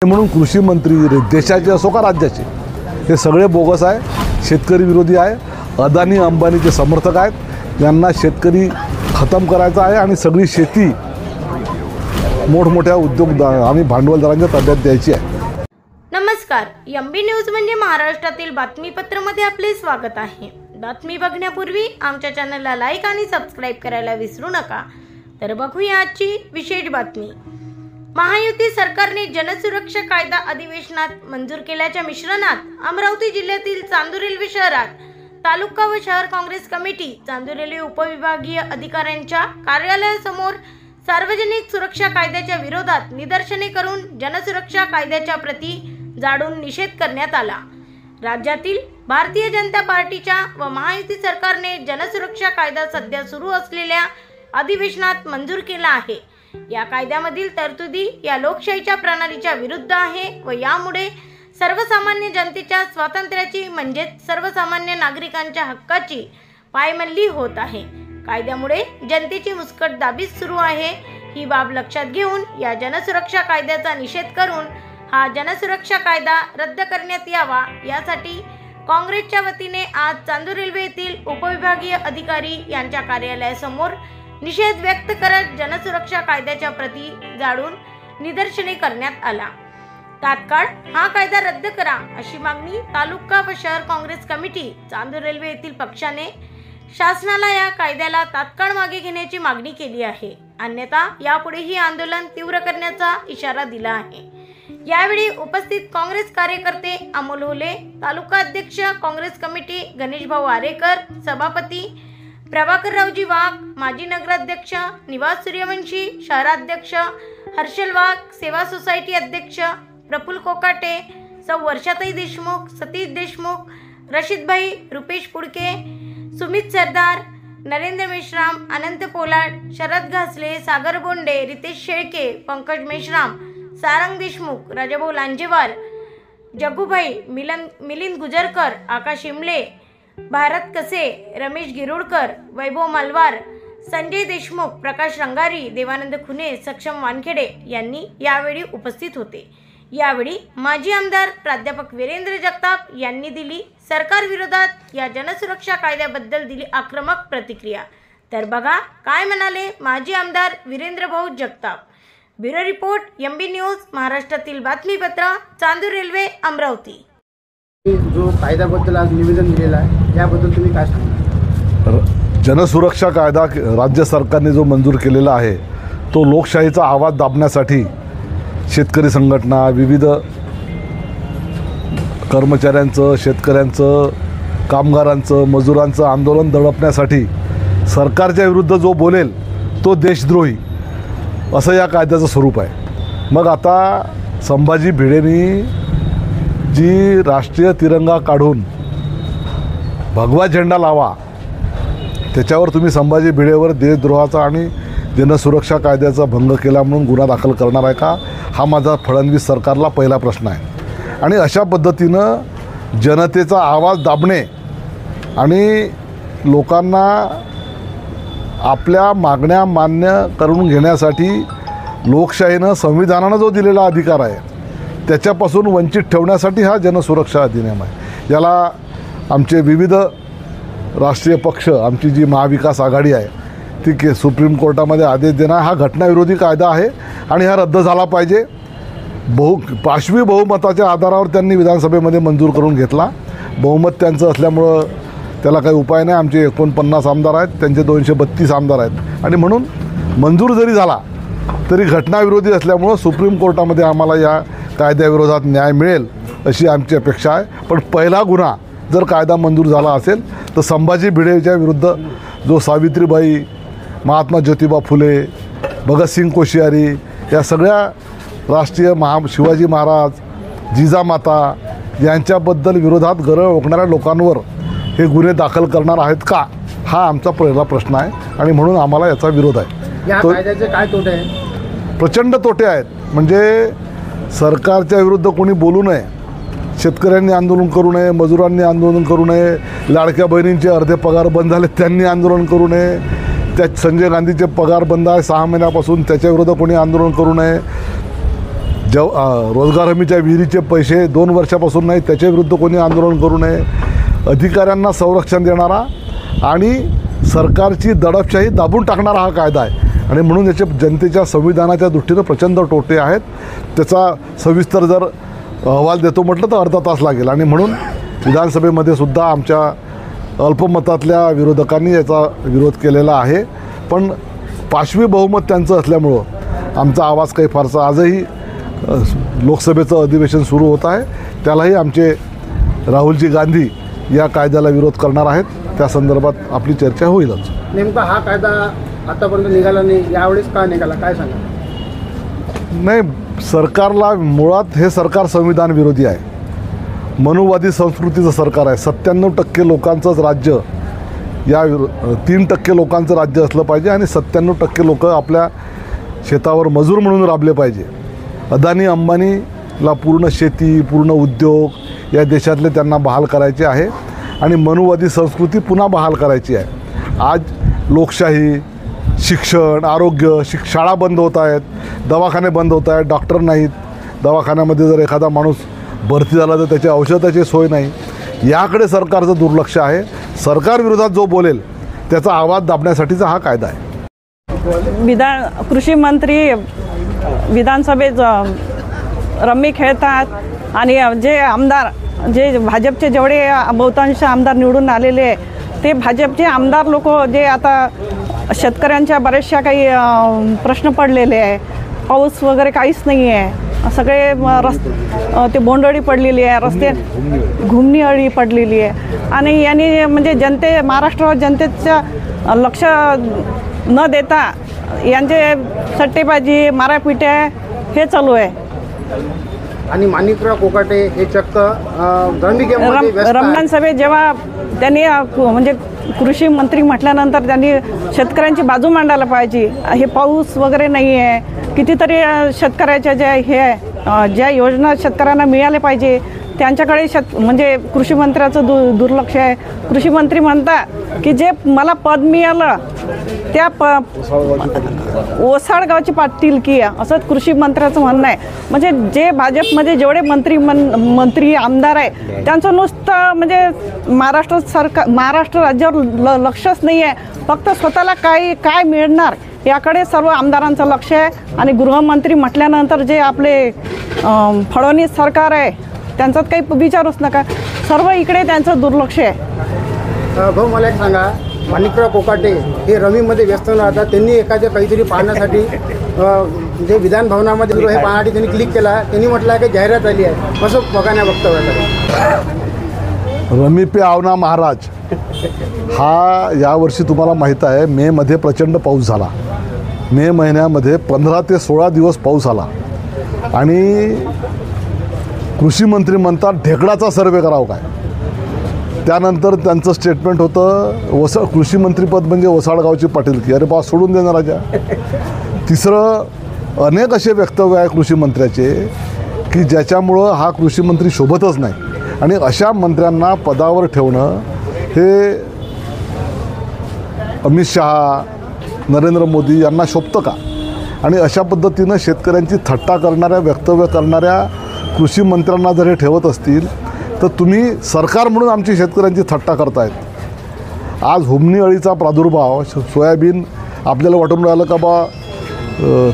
म्हणून कृषी मंत्री देशाचे असो का राज्याचे हे सगळे बोगस आहे, शेतकरी विरोधी आहे, अदानी अंबानीचे समर्थक आहेत। यांना शेतकरी खतम करायचा आहे आणि सगळी शेती मोठमोठ्या उद्योग आणि भांडवलदारांच्या ताब्यात द्यायची आहे। नमस्कार, एमबी न्यूज म्हणजे महाराष्ट्रातील बातमीपत्रामध्ये आपले स्वागत आहे। बातमी बघण्यापूर्वी आमच्या चॅनलला लाईक आणि सबस्क्राईब करायला विसरू नका। तर बघूया आजची विशेष बातमी। महायुती सरकारने जनसुरक्षा कायदा अधिवेशनात मंजूर केल्याच्या मिश्रणात अमरावती जिल्ह्यातील चांदूर रेल्वे शहरात तालुका व शहर काँग्रेस कमिटी, चांदूर रेल्वे उपविभागीय अधिकाऱ्यांच्या कार्यालयासमोर सार्वजनिक सुरक्षा कायद्याच्या विरोधात निदर्शने करून जनसुरक्षा कायद्याच्या प्रती जाळून निषेध करण्यात आला। राज्यातील भारतीय जनता पार्टीच्या व महायुती सरकारने जनसुरक्षा कायदा सध्या सुरू असलेल्या अधिवेशनात मंजूर केला आहे। या कायद्यामधील तरतुदी या लोकशाहीच्या प्रणालीच्या विरुद्ध आहे व यामुळे सर्वसामान्य जनतेच्या स्वातंत्र्याची म्हणजेच सर्वसामान्य नागरिकांच्या हक्काची पायमल्ली होत आहे। कायद्यामुळे जनतेची मुस्कटदाबी सुरू आहे। ही बाब लक्षात घेऊन या जनसुरक्षा कायद्याचा निषेध करून हा जनसुरक्षा कायदा रद्द करण्यात यावा यासाठी काँग्रेसच्या वतीने आज चांदूर रेल्वे येथील उपविभागीय अधिकारी यांच्या कार्यालयासमोर निषेध व्यक्त करत जनसुरक्षा कायद्याच्या प्रती जाळून निदर्शने करण्यात आला। तात्काळ हा कायदा रद्द करा अशी मागणी तालुका व शहर काँग्रेस कमिटी चांदूर रेल्वे येथील पक्षाने शासनाला या कायद्याला तात्काळ मागे घेण्याची मागणी केली आहे। अन्यथा यापुढेही आंदोलन तीव्र करण्याचा इशारा दिला आहे। यावेळी उपस्थित काँग्रेस कार्यकर्ते अमोल होले, तालुका अध्यक्ष काँग्रेस कमिटी गणेशभाऊ आरेकर, सभापती प्रभाकररावजी वाघ, माजी नगराध्यक्ष निवास सूर्यवंशी, शहराध्यक्ष हर्षल वाघ, सेवा सोसायटी अध्यक्ष प्रफुल्ल कोकाटे, सौ वर्षाताई देशमुख, सतीश देशमुख, रशीदभाई, रुपेश पुडके, सुमित सरदार, नरेंद्र मेश्राम, अनंत पोलाड, शरद घासले, सागर बोंडे, रितेश शेळके, पंकज मेश्राम, सारंग देशमुख, राजाभाऊ लांजेवार, जगूभाई, मिलिंद गुजरकर, आकाश शिमले, भारत कसे, रमेश गिरुडकर, वैभव मलवार, संजय देशमुख, प्रकाश रंगारी, देवानंद खुने, सक्षम वानखेडे यांनी यावेळी उपस्थित होते। यावेळी माजी आमदार प्राध्यापक वीरेंद्र जगताप यांनी दिली सरकार विरोधात या जनसुरक्षा कायद्याबद्दल दिली आक्रमक प्रतिक्रिया। तर बघा काय म्हणाले माजी आमदार वीरेंद्र भाऊ Jagtap. Bureau report, MB news, महाराष्ट्रातील बातमीपत्र, चांदूर रेल्वे, अमरावती। जो कायद्याबद्दल आज निवेदन दिलेलं आहे याबद्दल तुम्ही काय सांगता? जनसुरक्षा कायदा राज्य सरकारने जो मंजूर केलेला आहे तो लोकशाहीचा आवाज दाबण्यासाठी शेतकरी संघटना, विविध कर्मचाऱ्यांचं, शेतकऱ्यांचं, कामगारांचं, मजुरांचं आंदोलन दडपण्यासाठी सरकारच्या विरुद्ध जो बोलेल तो देशद्रोही असं या कायद्याचं स्वरूप आहे। मग आता संभाजी भिडेंनी जी राष्ट्रीय तिरंगा काढून भगवा झेंडा लावा त्याच्यावर तुम्ही संभाजी भिडेवर देशद्रोहाचा आणि जनसुरक्षा कायद्याचा भंग केला म्हणून गुन्हा दाखल करणार आहे का, हा माझा फडणवीस सरकारला पहिला प्रश्न आहे। आणि अशा पद्धतीनं जनतेचा आवाज दाबणे आणि लोकांना आपल्या मागण्या मान्य करून घेण्यासाठी लोकशाहीनं, संविधानानं जो दिलेला अधिकार आहे त्याच्यापासून वंचित ठेवण्यासाठी हा जनसुरक्षा अधिनियम आहे। याला आमचे विविध राष्ट्रीय पक्ष, आमची जी महाविकास आघाडी आहे ती सुप्रीम कोर्टामध्ये आदेश देणार हा घटनाविरोधी कायदा आहे आणि हा रद्द झाला पाहिजे। पाशवी बहुमताच्या आधारावर त्यांनी विधानसभेमध्ये मंजूर करून घेतला। बहुमत त्यांचं असल्यामुळं त्याला काही उपाय नाही। आमचे 49 आमदार आहेत, त्यांचे 232 आमदार आहेत आणि म्हणून मंजूर जरी झाला तरी घटनाविरोधी असल्यामुळं सुप्रीम कोर्टामध्ये आम्हाला या कायद्याविरोधात न्याय मिळेल अशी आमची अपेक्षा आहे। पण पहिला गुन्हा जर कायदा मंजूर झाला असेल तर संभाजी भिडेच्या विरुद्ध जो सावित्रीबाई, महात्मा ज्योतिबा फुले, भगतसिंग कोश्यारी या सगळ्या राष्ट्रीय शिवाजी महाराज, जिजामाता यांच्याबद्दल विरोधात गरळ ओकणाऱ्या लोकांवर हे गुन्हे दाखल करणार आहेत का, हा आमचा पहिला प्रश्न आहे आणि म्हणून आम्हाला याचा विरोध आहे। या कायद्याचे काय तोटे आहेत? प्रचंड तोटे आहेत। म्हणजे सरकारच्या विरुद्ध कोणी बोलू नये, शेतकऱ्यांनी आंदोलन करू नये, मजुरांनी आंदोलन करू नये, लाडक्या बहिणींचे अर्धे पगार बंद झाले त्यांनी आंदोलन करू नये, त्या संजय गांधीचे पगार बंद आहे 6 महिन्यापासून त्याच्या विरोधात कोणी आंदोलन करू नये, रोजगार हमीच्या विहिरीचे पैसे 2 वर्षापासून नाही, त्याच्या विरुद्ध कोणी आंदोलन करू नये. अधिकाऱ्यांना संरक्षण देणारा आणि सरकारची दडपशाही दाबून टाकणारा हा कायदा आहे आणि म्हणून याचे जनतेच्या संविधानाच्या दृष्टीनं प्रचंड तोटे आहेत. त्याचा सविस्तर जर अहवाल देतो म्हटलं तर अर्धा तास लागेल आणि म्हणून विधानसभेमध्ये सुद्धा आमच्या अल्पमतातल्या विरोधकांनी याचा विरोध केलेला आहे. पण पाशवी बहुमत त्यांचं असल्यामुळं आमचा आवाज काही फारसा, आजही लोकसभेचं अधिवेशन सुरू होत आहे त्यालाही आमचे राहुलजी गांधी या कायद्याला विरोध करणार आहेत. त्या संदर्भात आपली चर्चा होईलच. नेमका हा कायदा आतापर्यंत निघाला नाही, यावेळेस का निघाला काय सांगा? नाही, सरकारला मुळात हे सरकार संविधान विरोधी आहे, मनुवादी संस्कृतीचं सरकार आहे. 97% लोकांचंच राज्य या 3% लोकांचं राज्य असलं पाहिजे आणि 97% लोक आपल्या शेतावर मजूर म्हणून राबले पाहिजे. अदानी अंबानीला पूर्ण शेती, पूर्ण उद्योग या देशातले त्यांना बहाल करायचे आहे आणि मनुवादी संस्कृती पुन्हा बहाल करायची आहे. आज लोकशाही, शिक्षण, आरोग्य, शाळा बंद होत आहेत, दवाखाने बंद होत आहेत, डॉक्टर नाहीत, दवाखान्यामध्ये जर एखादा माणूस भरती झाला तर त्याची औषधाची सोय नाही. याकडे सरकारचं दुर्लक्ष आहे. सरकार विरोधात जो बोलेल त्याचा आवाज दाबण्यासाठीचा हा कायदा आहे. कृषी मंत्री विधानसभेत रम्मी खेळतात आणि जे आमदार, जे भाजपचे जेवढे बहुतांश आमदार निवडून आलेले आहे ते भाजपचे आमदार लोक, जे आता शेतकऱ्यांच्या बऱ्याचशा काही प्रश्न पडलेले आहे, पाऊस वगैरे काहीच नाही आहे, सगळे ते बोंडअळी पडलेली आहे, रस्ते घुमणी अळी पडलेली आहे आणि यांनी म्हणजे महाराष्ट्र जनतेचं लक्ष न देता यांचे सट्टेबाजी, मारापिट्या हे चालू आहे. आणि माणिकराव कोकाटे हे चक्क रमजान सभेत जेव्हा त्यांनी म्हणजे कृषी मंत्री म्हटल्यानंतर त्यांनी शेतकऱ्यांची बाजू मांडायला पाहिजे. हे पाऊस वगैरे नाही आहे, कितीतरी शेतकऱ्याच्या ज्या योजना शेतकऱ्यांना मिळाल्या पाहिजे त्यांच्याकडे म्हणजे कृषी मंत्र्याचं दुर्लक्ष आहे. कृषी मंत्री म्हणता की जे मला पद मिळालं त्या ओसाडगावची पाटील की आहे असं कृषी मंत्र्याचं म्हणणं आहे. म्हणजे जे भाजपमध्ये जेवढे मंत्री आमदार आहे त्यांचं नुसतं म्हणजे महाराष्ट्र राज्यावर लक्षच नाही आहे, फक्त स्वतःला काय मिळणार याकडे सर्व आमदारांचं लक्ष आहे. आणि गृहमंत्री म्हटल्यानंतर जे आपले फडणवीस सरकार आहे त्यांच्यात काही विचारूच नका, सर्व इकडे त्यांचं दुर्लक्ष आहे. भाऊ मला एक सांगा, माणिकराव कोकाटे हे रमीमध्ये व्यस्त न राहतात, त्यांनी एखाद्या काहीतरी पाहण्यासाठी जे विधान भवनामध्ये हे पाहण्यासाठी त्यांनी क्लिक केला, त्यांनी म्हटलं आहे की जाहिरात आली आहे, कसं बघाण्या वक्तव्याकडे? रमी पे आवना महाराज हा यावर्षी तुम्हाला माहीत आहे मेमध्ये प्रचंड पाऊस झाला. मे महिन्यामध्ये 15 ते 16 दिवस पाऊस आला आणि कृषी मंत्री म्हणतात ढेकळाचा सर्वे करावं काय. त्यानंतर त्यांचं स्टेटमेंट होतं कृषी मंत्रीपद म्हणजे ओसाडगावची पाटीलकी. अरे बा, सोडून देणार राजा. तिसरं, अनेक असे वक्तव्य आहे कृषी मंत्र्याचे की ज्याच्यामुळं हा कृषी मंत्री शोभतच नाही आणि अशा मंत्र्यांना पदावर ठेवणं हे अमित शहा, नरेंद्र मोदी यांना शोभतं का? आणि अशा पद्धतीनं शेतकऱ्यांची थट्टा करणाऱ्या वक्तव्य करणाऱ्या कृषी मंत्र्यांना जर हे ठेवत असतील तर तुम्ही सरकार म्हणून आमची शेतकऱ्यांची थट्टा करतायत. आज हुमणी अळीचा प्रादुर्भाव, सोयाबीन आपल्याला वाटून राहिलं का बा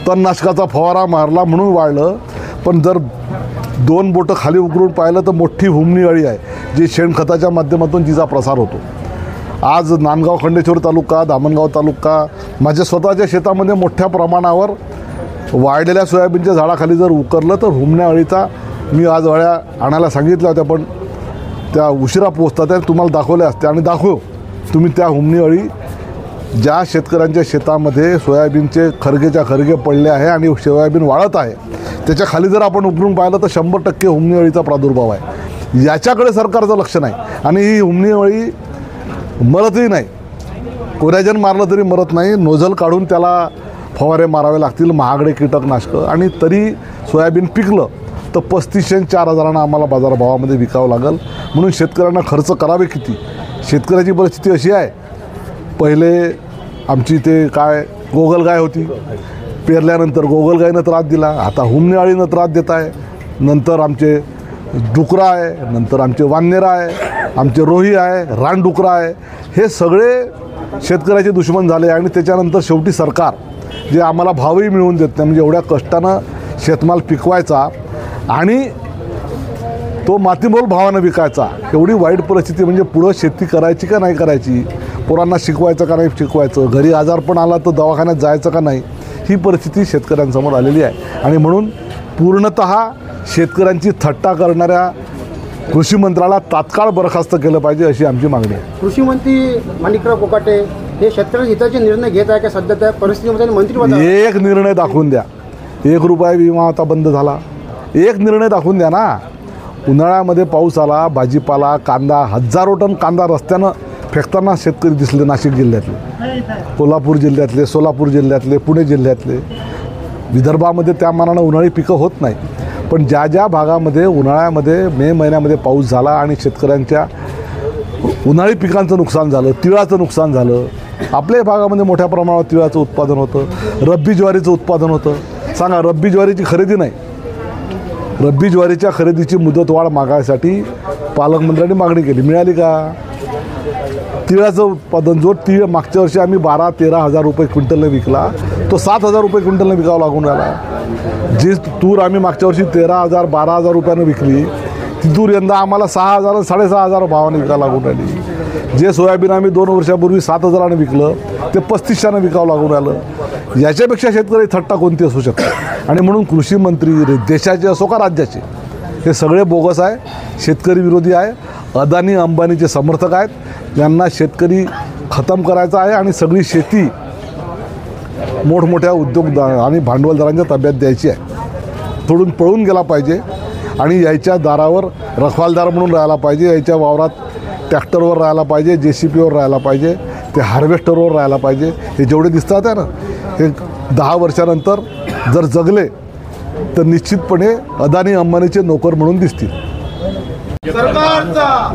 तणनाशकाचा फवारा मारला म्हणून वाढलं, पण जर 2 बोटं खाली उकरून पाहिलं तर मोठी हुमणी अळी आहे जी शेणखताच्या माध्यमातून जिचा प्रसार होतो. आज नांदगाव खंडेश्वर तालुका, दामणगाव तालुका, माझ्या स्वतःच्या शेतामध्ये मोठ्या प्रमाणावर वाढलेल्या सोयाबीनच्या झाडाखाली जर उकरलं तर हुमण्या अळीचा मी आज अळ्या आणायला सांगितल्या होत्या, पण त्या उशिरा पोचतात आहे. तुम्हाला दाखवल्या असत्या आणि दाखवू तुम्ही त्या हुमणी अळी ज्या शेतकऱ्यांच्या शेतामध्ये सोयाबीनचे खरगेच्या खरगे पडले आहे आणि सोयाबीन वाळत आहे त्याच्या खाली जर आपण उकरून पाहिलं तर 100% हुमणी अळीचा प्रादुर्भाव आहे. याच्याकडे सरकारचं लक्ष नाही आणि ही हुमणी अळी मरतही नाही. कोरॅजन मारलं तरी मरत नाही, नोझल काढून त्याला फवारे मारावे लागतील, महागडे कीटकनाशकं, आणि तरी सोयाबीन पिकलं तर 3500 आणि 4000 आम्हाला बाजारभावामध्ये विकावं लागेल. म्हणून शेतकऱ्यांना खर्च करावे किती? शेतकऱ्याची परिस्थिती अशी आहे, पहिले आमची ते काय गोगलगाय होती, पेरल्यानंतर गोगलगाईनं त्रास दिला, आता हुमणी अळीनं त्रास देत आहे, नंतर आमचे डुकरं आहे, नंतर आमचे वाननेरं आहे, आमचे रोही आहे, रानडुकरं आहे. हे सगळे शेतकऱ्याचे दुश्मन झाले. आणि त्याच्यानंतर शेवटी सरकार जे आम्हाला भावही मिळवून देत नाही, म्हणजे एवढ्या कष्टानं शेतमाल पिकवायचा आणि तो मातीमोल भावानं विकायचा, एवढी वाईट परिस्थिती. म्हणजे पुढं शेती करायची का नाही करायची, पोरांना शिकवायचं का नाही शिकवायचं, घरी आजारपण आला तर दवाखान्यात जायचं का नाही, ही परिस्थिती शेतकऱ्यांसमोर आलेली आहे. आणि म्हणून पूर्णतः शेतकऱ्यांची थट्टा करणाऱ्या कृषी मंत्र्याला तात्काळ बरखास्त केलं पाहिजे, अशी आमची मागणी आहे. कृषी मंत्री माणिकराव कोकाटे हे शेतकऱ्यांच्या हिताचे निर्णय घेत आहे का सध्या त्या परिस्थितीमध्ये मंत्रिपद एक निर्णय दाखवून द्या. 1 रुपया विमा आता बंद झाला, एक निर्णय दाखवून द्या ना. उन्हाळ्यामध्ये पाऊस आला, भाजीपाला, कांदा, हजारो टन कांदा रस्त्यानं फेकताना शेतकरी दिसले. नाशिक जिल्ह्यातले, कोल्हापूर जिल्ह्यातले, सोलापूर जिल्ह्यातले, पुणे जिल्ह्यातले. विदर्भामध्ये त्या मानानं उन्हाळी पिकं होत नाही. पण ज्या ज्या भागामध्ये उन्हाळ्यामध्ये मे महिन्यामध्ये पाऊस झाला आणि शेतकऱ्यांच्या उन्हाळी पिकांचं नुकसान झालं, तिळाचं नुकसान झालं. आपल्या भागामध्ये मोठ्या प्रमाणावर तिळाचं उत्पादन होतं, रब्बी ज्वारीचं उत्पादन होतं. सांगा, रब्बी ज्वारीची खरेदी नाही, रब्बी ज्वारीच्या खरेदीची मुदतवाढ मागायसाठी पालकमंत्र्यांनी मागणी केली, मिळाली का? तिळाचं उत्पादन, जो तीळ मागच्या वर्षी आम्ही 12-13 हजार रुपये क्विंटलने विकला, तो 7,000 रुपये क्विंटलने विकावं लागून राहिला. जी तूर आम्ही मागच्या वर्षी 13,000-12,000 रुपयानं विकली, ती तूर यंदा आम्हाला 6,000-6,500 भावाने विकावं लागून राहिली. जे सोयाबीन आम्ही 2 वर्षापूर्वी 7,000ने विकलं, ते 3500ने विकावं लागून राहिलं. याच्यापेक्षा शेतकरी थट्टा कोणती असू शकते? आणि म्हणून कृषी मंत्री देशाचे असो का राज्याचे, हे सगळे बोगस आहे, शेतकरी विरोधी आहे, अदानी अंबानीचे समर्थक आहेत. यांना शेतकरी खतम करायचा आहे आणि सगळी शेती मोठमोठ्या उद्योगदार आणि भांडवलदारांच्या ताब्यात द्यायची आहे. थोडून पळून गेला पाहिजे आणि यायच्या दारावर रखवालदार म्हणून राहायला पाहिजे, यायच्या वावरात ट्रॅक्टरवर राहायला पाहिजे, JCPवर राहायला पाहिजे, ते हार्वेस्टरवर राहायला पाहिजे. हे जेवढे दिसतात आहे ना, हे 10 वर्षानंतर जर जगले तर निश्चितपणे अदानी अंबानीचे नोकर म्हणून दिसतील. सरकारचा